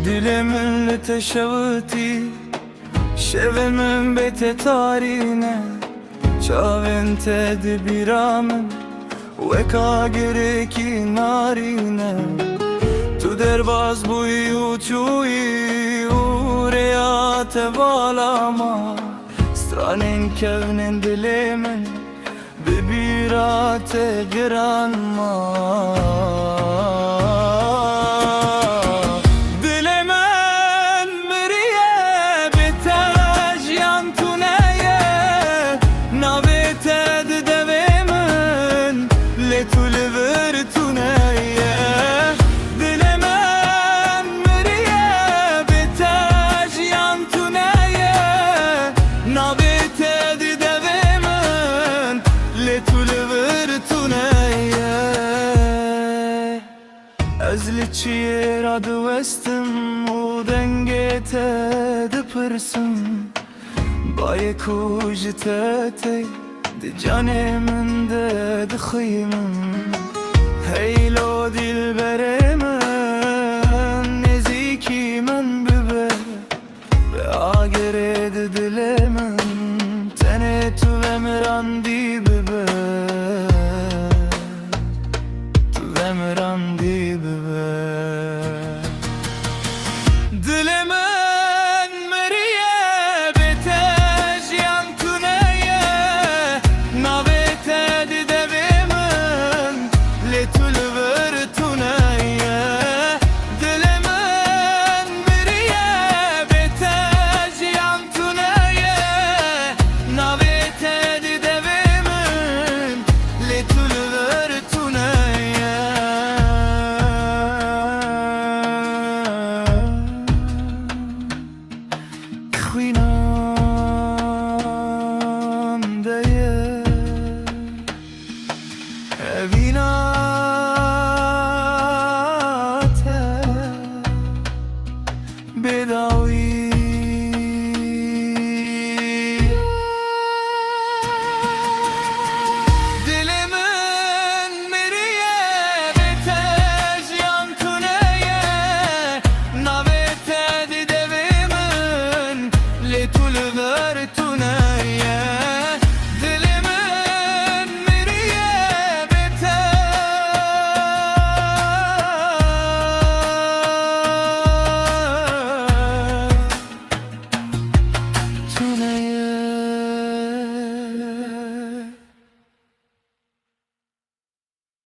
Dilemin teşevuti şevemin bete tarine çaven tedbiramen ve ka gereki narine tu derbaz bu yuçuyi ureya tevalama stranen kevnen dilemin bebirate giranma Özliçiye adı vestim u dengete de pırsın Baye kujtete de canemin de dıxıyımın Heylo dilberemin nezikimin bübe Ve agere de dilemin Tenetu ve mirandi